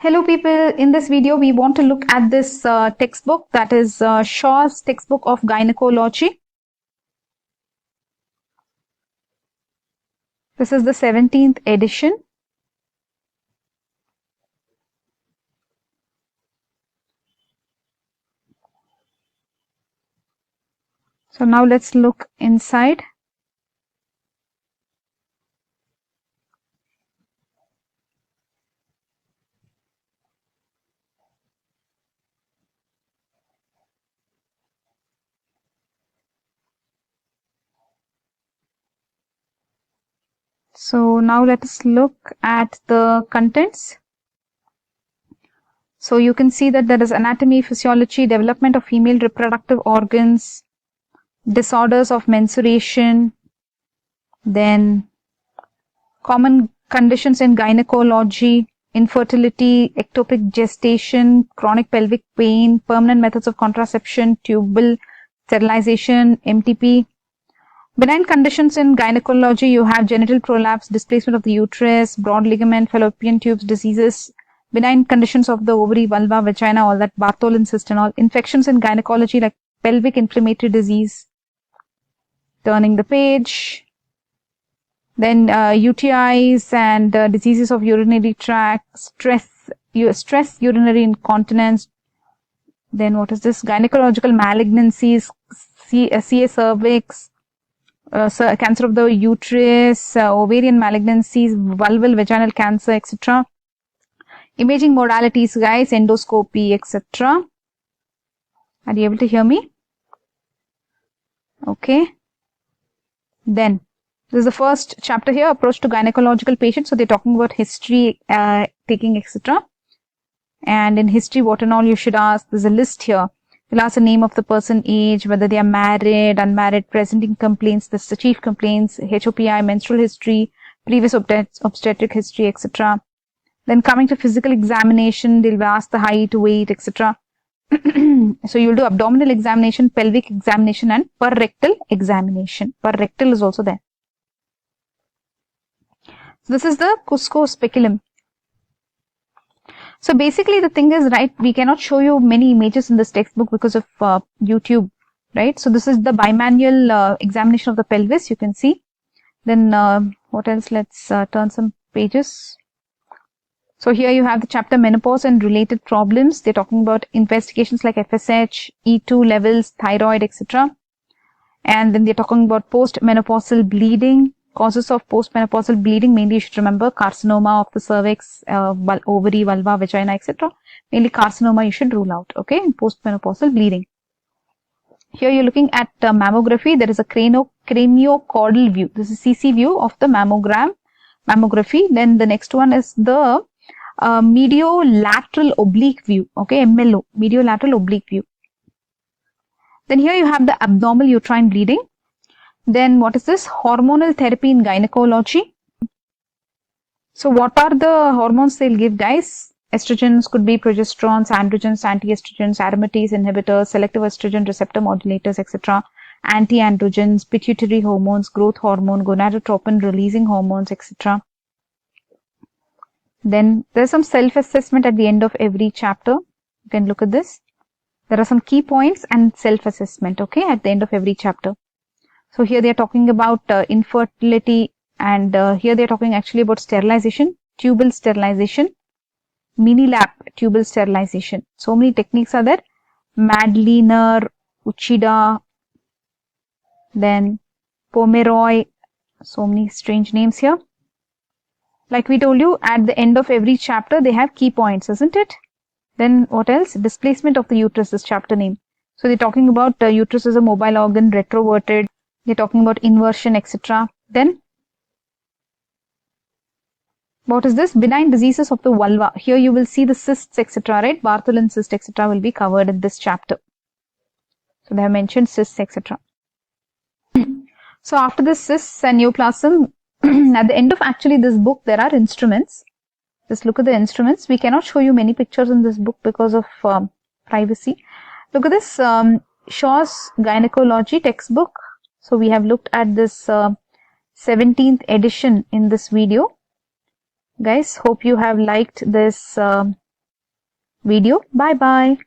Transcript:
Hello people, in this video we want to look at this textbook, that is Shaw's Textbook of Gynecology. This is the 17th edition. So now let's look inside. So now let us look at the contents. So you can see that there is anatomy, physiology, development of female reproductive organs, disorders of menstruation, then common conditions in gynecology, infertility, ectopic gestation, chronic pelvic pain, permanent methods of contraception, tubal sterilization, MTP. Benign conditions in gynecology, you have genital prolapse, displacement of the uterus, broad ligament, fallopian tubes diseases, benign conditions of the ovary, vulva, vagina, all that, Bartholin cyst and all. Infections in gynecology like pelvic inflammatory disease. Turning the page. Then UTIs and diseases of urinary tract, stress urinary incontinence. Then what is this? Gynecological malignancies, CA cervix, cancer of the uterus, ovarian malignancies, vulval vaginal cancer, etc. Imaging modalities, guys, endoscopy, etc. Are you able to hear me? Okay. Then this is the first chapter here, approach to gynecological patients. So they're talking about history, taking, etc. And in history, what and all you should ask. There's a list here. You'll ask the name of the person, age, whether they are married, unmarried, presenting complaints, this is the chief complaints, HOPI, menstrual history, previous obstetric history, etc. Then coming to physical examination, they'll ask the height, weight, etc. So you'll do abdominal examination, pelvic examination, and per-rectal examination. Per-rectal is also there. So this is the Cusco speculum. So basically the thing is, right, we cannot show you many images in this textbook because of YouTube, right? So this is the bimanual examination of the pelvis, you can see. Then what else? Let's turn some pages. So here you have the chapter menopause and related problems. They're talking about investigations like FSH, E2 levels, thyroid, etc. And then they're talking about postmenopausal bleeding. Causes of postmenopausal bleeding, mainly you should remember carcinoma of the cervix, ovary, vulva, vagina, etc. Mainly carcinoma you should rule out, okay, in postmenopausal bleeding. Here you're looking at mammography. There is a craniocaudal view. This is CC view of the mammography. Then the next one is the mediolateral oblique view, okay, MLO, mediolateral oblique view. Then here you have the abnormal uterine bleeding. Then what is this? Hormonal therapy in gynecology. So what are the hormones they'll give, guys? Estrogens could be progesterones, androgens, anti-estrogens, aromatase inhibitors, selective estrogen receptor modulators, etc. Anti-androgens, pituitary hormones, growth hormone, gonadotropin releasing hormones, etc. Then there's some self-assessment at the end of every chapter. You can look at this. There are some key points and self-assessment, okay, at the end of every chapter. So here they are talking about infertility, and here they are talking actually about sterilization, tubal sterilization, mini lap tubal sterilization. So many techniques are there. Madlener, Uchida, then Pomeroy, so many strange names here. Like we told you, at the end of every chapter, they have key points, isn't it? Then what else? Displacement of the uterus is chapter name. So they're talking about uterus as a mobile organ, retroverted. They're talking about inversion, etc. Then, what is this? Benign diseases of the vulva. Here you will see the cysts, etc. Right? Bartholin cyst, etc. will be covered in this chapter. So they have mentioned cysts, etc. So after the cysts and neoplasm, at the end of actually this book, there are instruments. Just look at the instruments. We cannot show you many pictures in this book because of privacy. Look at this Shaw's Gynecology textbook. So we have looked at this 17th edition in this video. Guys, hope you have liked this video. Bye bye.